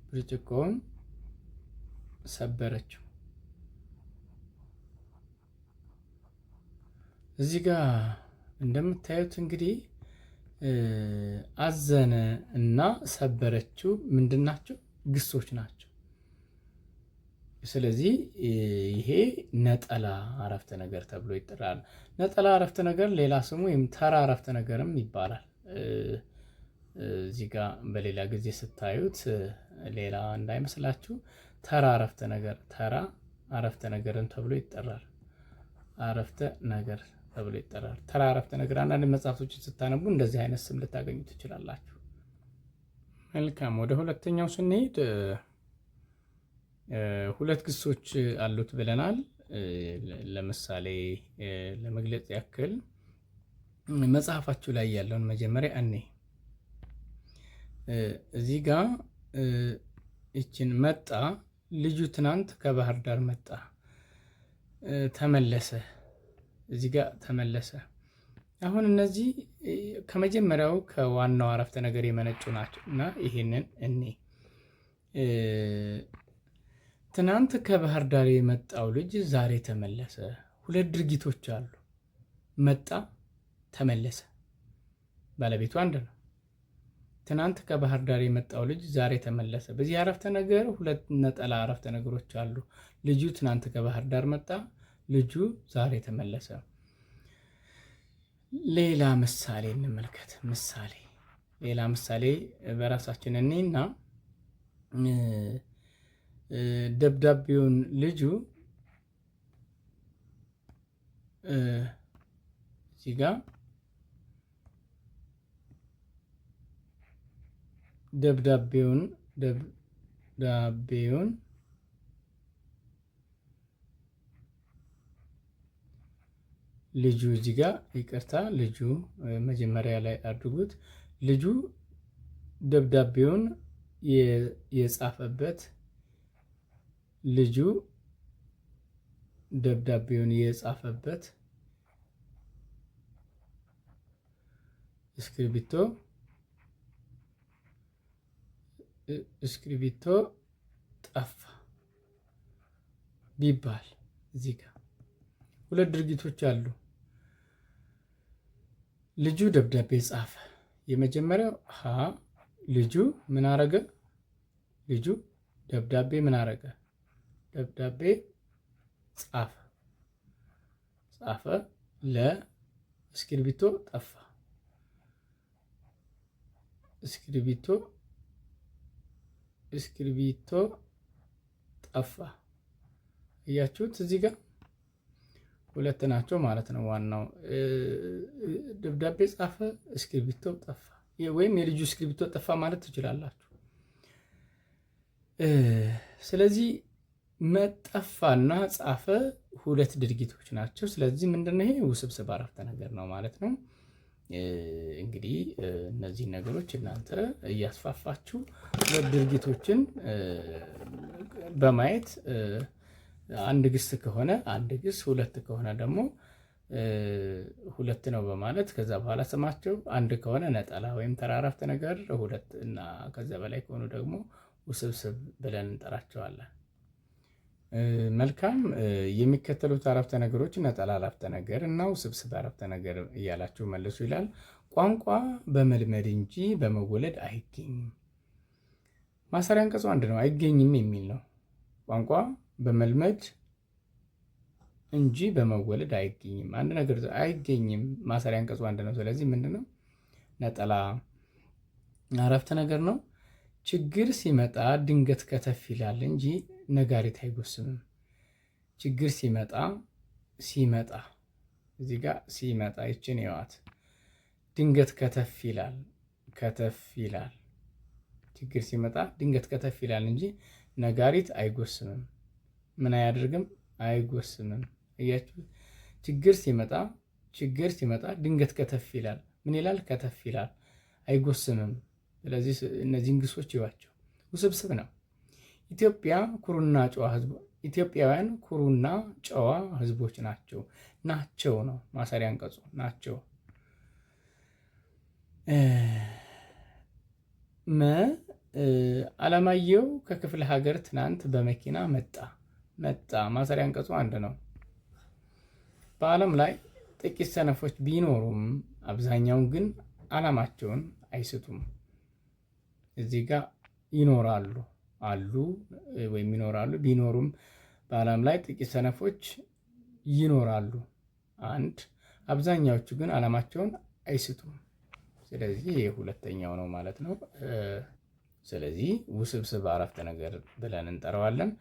ብርጭቆውን ሰበረችው። እዚህ ጋር እንደምታዩት እንግዲህ አዘነ እና ሰበረችው ምንድን ናቸው? ግሶች ናቸው። ስለዚህ ይሄ ነጠላ አረፍተ ነገር ተብሎ ይጠራል። ነጠላ አረፍተ ነገር ሌላ ስሙ ወይም ተራ አረፍተ ነገርም ይባላል። እዚህ ጋር በሌላ ጊዜ ስታዩት ሌላ እንዳይመስላችሁ ተራ አረፍተ ነገርን ተብሎ ይጠራል። ተራ አረፍተ ነገር አንዳንድ መጽሐፎችን ስታነቡ እንደዚህ አይነት ስም ልታገኙ ትችላላችሁ። መልካም፣ ወደ ሁለተኛው ስንሄድ ሁለት ግሶች አሉት ብለናል። ለምሳሌ ለመግለጽ ያክል መጽሐፋችሁ ላይ ያለውን መጀመሪያ እዚህ ጋር ይችን መጣ፣ ልጁ ትናንት ከባህር ዳር መጣ። ተመለሰ፣ እዚህ ጋር ተመለሰ። አሁን እነዚህ ከመጀመሪያው ከዋናው አረፍተ ነገር የመነጩ ናቸው እና ይሄንን ትናንት ከባህር ዳር የመጣው ልጅ ዛሬ ተመለሰ። ሁለት ድርጊቶች አሉ። መጣ፣ ተመለሰ። ባለቤቱ አንድ ነው። ትናንት ከባህር ዳር የመጣው ልጅ ዛሬ ተመለሰ። በዚህ አረፍተ ነገር ሁለት ነጠላ አረፍተ ነገሮች አሉ። ልጁ ትናንት ከባህር ዳር መጣ፣ ልጁ ዛሬ ተመለሰ። ሌላ ምሳሌ እንመልከት። ሌላ ምሳሌ በራሳችን እኔና ደብዳቤውን ልጁ እዚህ ጋር ደብዳቤውን ልጁ እዚህ ጋር ይቅርታ፣ ልጁ መጀመሪያ ላይ አድርጉት። ልጁ ደብዳቤውን የጻፈበት እስክሪብቶ ጠፋ ቢባል እዚህ ጋር ሁለት ድርጊቶች አሉ። ልጁ ደብዳቤ ጻፈ። የመጀመሪያው ልጁ ምን አረገ? ልጁ ደብዳቤ ምን አረገ? ደብዳቤ ጻፈ። ለእስክሪብቶ ጠፋ። እስክሪብቶ ጠፋ። እያችሁት እዚህ ጋር ሁለት ናቸው ማለት ነው። ዋናው ደብዳቤ ጻፈ፣ እስክሪብቶ ጠፋ፣ ወይም የልጁ እስክሪብቶ ጠፋ ማለት ትችላላችሁ። ስለዚህ መጠፋና ጻፈ ሁለት ድርጊቶች ናቸው። ስለዚህ ምንድነው? ይሄ ውስብስብ አረፍተ ነገር ነው ማለት ነው። እንግዲህ እነዚህ ነገሮች እናንተ እያስፋፋችሁ ድርጊቶችን በማየት አንድ ግስ ከሆነ አንድ ግስ፣ ሁለት ከሆነ ደግሞ ሁለት ነው በማለት ከዛ በኋላ ስማቸው አንድ ከሆነ ነጠላ ወይም ተራ አረፍተ ነገር፣ ሁለት እና ከዛ በላይ ከሆኑ ደግሞ ውስብስብ ብለን እንጠራቸዋለን። መልካም። የሚከተሉት አረፍተ ነገሮች ነጠላ አረፍተ ነገር እና ውስብስብ አረፍተ ነገር እያላችሁ መልሱ ይላል። ቋንቋ በመልመድ እንጂ በመወለድ አይገኝም። ማሰሪያ አንቀጹ አንድ ነው፣ አይገኝም የሚል ነው። ቋንቋ በመልመድ እንጂ በመወለድ አይገኝም። አንድ ነገር አይገኝም፣ ማሰሪያ አንቀጹ አንድ ነው። ስለዚህ ምንድነው? ነጠላ አረፍተ ነገር ነው። ችግር ሲመጣ ድንገት ከተፍ ይላል እንጂ ነጋሪት አይጎስምም። ችግር ሲመጣ እዚህ ጋር ሲመጣ ይችን ይዋት ድንገት ከተፍ ይላል። ችግር ሲመጣ ድንገት ከተፍ ይላል እንጂ ነጋሪት አይጎስምም። ምን አያደርግም? አይጎስምም። እያችሁ ችግር ሲመጣ ድንገት ከተፍ ይላል። ምን ይላል? ከተፍ ይላል። አይጎስምም። ስለዚህ እነዚህን ግሶች ይዋቸው። ውስብስብ ነው። ኢትዮጵያውያን ኩሩና ጨዋ ህዝቦች ናቸው ነው ማሰሪያ አንቀጹ ናቸው። አለማየሁ ከክፍለ ሀገር ትናንት በመኪና መጣ። ማሰሪያ አንቀጹ አንድ ነው። በዓለም ላይ ጥቂት ሰነፎች ቢኖሩም አብዛኛውን ግን ዓላማቸውን አይስቱም። እዚህ ጋር ይኖራሉ ቢኖሩም በዓለም ላይ ጥቂት ሰነፎች ይኖራሉ። አንድ አብዛኛዎቹ ግን ዓላማቸውን አይስቱም። ስለዚህ ሁለተኛው ነው ማለት ነው። ስለዚህ ውስብስብ አረፍተ ነገር ብለን እንጠራዋለን።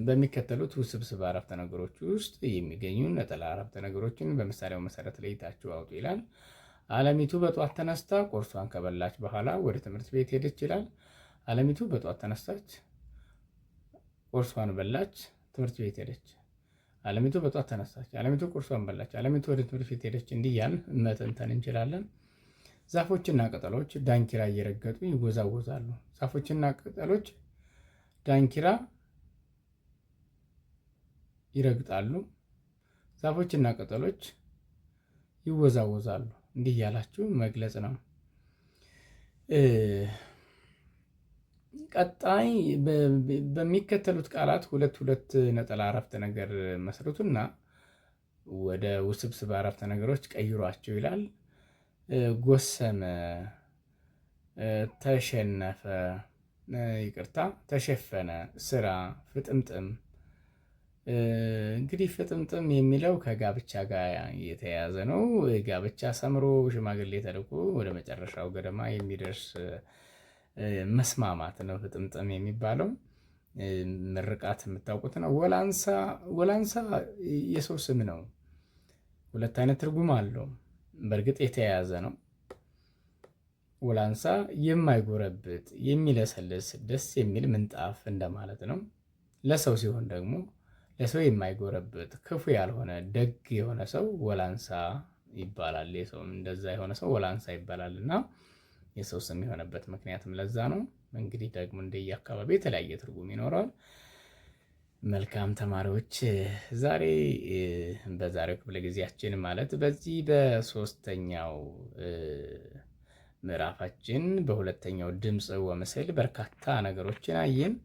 በሚከተሉት ውስብስብ አረፍተ ነገሮች ውስጥ የሚገኙ ነጠላ አረፍተ ነገሮችን በምሳሌው መሰረት ለይታችሁ አውጡ ይላል። አለሚቱ በጧት ተነስታ ቁርሷን ከበላች በኋላ ወደ ትምህርት ቤት ሄደች ይላል። አለሚቱ በጧት ተነሳች፣ ቁርሷን በላች፣ ትምህርት ቤት ሄደች። አለሚቱ በጧት ተነሳች፣ አለሚቱ ቁርሷን በላች፣ አለሚቱ ወደ ትምህርት ቤት ሄደች። እንዲህ ያን መተንተን እንችላለን። ዛፎችና ቅጠሎች ዳንኪራ እየረገጡ ይወዛወዛሉ። ዛፎችና ቅጠሎች ዳንኪራ ይረግጣሉ። ዛፎችና ቅጠሎች ይወዛወዛሉ። እንዲህ ያላችሁ መግለጽ ነው። ቀጣይ በሚከተሉት ቃላት ሁለት ነጠላ አረፍተ ነገር መስርቱና ወደ ውስብስብ አረፍተ ነገሮች ቀይሯቸው ይላል። ጎሰመ፣ ተሸነፈ፣ ተሸፈነ፣ ስራ፣ ፍጥምጥም። እንግዲህ ፍጥምጥም የሚለው ከጋብቻ ጋር የተያያዘ ነው። ጋብቻ ሰምሮ ሽማግሌ ተልኮ ወደ መጨረሻው ገደማ የሚደርስ መስማማት ነው ፍጥምጥም የሚባለው። ምርቃት የምታውቁት ነው። ወላንሳ የሰው ስም ነው። ሁለት አይነት ትርጉም አለው። በእርግጥ የተያያዘ ነው። ወላንሳ የማይጎረብጥ የሚለሰልስ ደስ የሚል ምንጣፍ እንደማለት ነው። ለሰው ሲሆን ደግሞ ለሰው የማይጎረብጥ ክፉ ያልሆነ ደግ የሆነ ሰው ወላንሳ ይባላል። የሰው እንደዛ የሆነ ሰው ወላንሳ ይባላል እና የሰው ስም የሆነበት ምክንያትም ለዛ ነው። እንግዲህ ደግሞ እንደየ አካባቢ የተለያየ ትርጉም ይኖረዋል። መልካም ተማሪዎች፣ በዛሬው ክፍለ ጊዜያችን ማለት በዚህ በሶስተኛው ምዕራፋችን በሁለተኛው ድምፅ ወምስል በርካታ ነገሮችን አየን።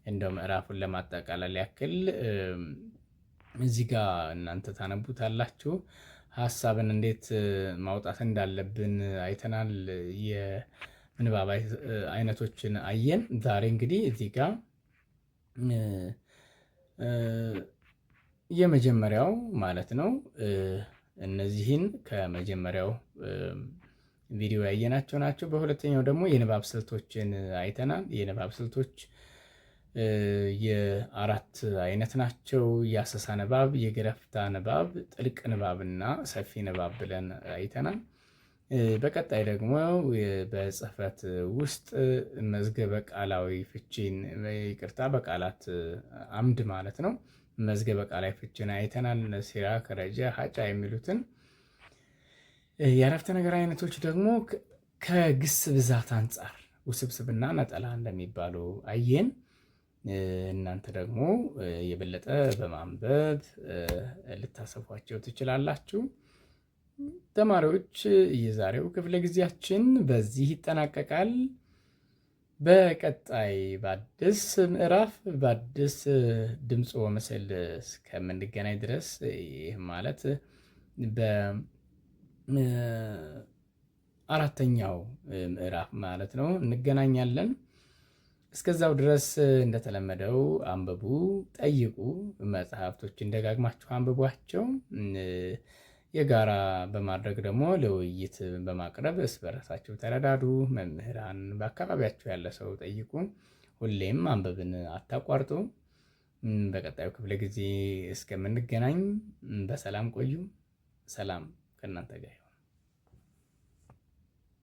እንደው ምዕራፉን ለማጠቃለል ያክል እዚህ ጋር እናንተ ታነቡታላችሁ። ሀሳብን እንዴት ማውጣት እንዳለብን አይተናል። የምንባብ አይነቶችን አየን። ዛሬ እንግዲህ እዚህ ጋር የመጀመሪያው ማለት ነው እነዚህን ከመጀመሪያው ቪዲዮ ያየናቸው ናቸው። በሁለተኛው ደግሞ የንባብ ስልቶችን አይተናል። የንባብ ስልቶች የአራት አይነት ናቸው። የአሰሳ ንባብ፣ የገረፍታ ንባብ፣ ጥልቅ ንባብና ሰፊ ንባብ ብለን አይተናል። በቀጣይ ደግሞ በጽህፈት ውስጥ መዝገበ ቃላዊ ፍቺን በቃላት አምድ ማለት ነው መዝገበ ቃላዊ ፍቺን አይተናል። ሲራ፣ ከረጀ፣ ሀጫ የሚሉትን የአረፍተ ነገር አይነቶች ደግሞ ከግስ ብዛት አንጻር ውስብስብና ነጠላ እንደሚባሉ አየን። እናንተ ደግሞ የበለጠ በማንበብ ልታሰፏቸው ትችላላችሁ። ተማሪዎች የዛሬው ክፍለ ጊዜያችን በዚህ ይጠናቀቃል። በቀጣይ በአዲስ ምዕራፍ በአዲስ ድምፅ ወምስል እስከምንገናኝ ድረስ ይህ ማለት በአራተኛው ምዕራፍ ማለት ነው እንገናኛለን። እስከዛው ድረስ እንደተለመደው አንብቡ፣ ጠይቁ፣ መጽሐፍቶችን ደጋግማችሁ አንብቧቸው። የጋራ በማድረግ ደግሞ ለውይይት በማቅረብ እርስ በርሳችሁ ተረዳዱ። መምህራን፣ በአካባቢያችሁ ያለ ሰው ጠይቁ። ሁሌም አንብብን አታቋርጡ። በቀጣዩ ክፍለ ጊዜ እስከምንገናኝ በሰላም ቆዩ። ሰላም ከእናንተ ጋር።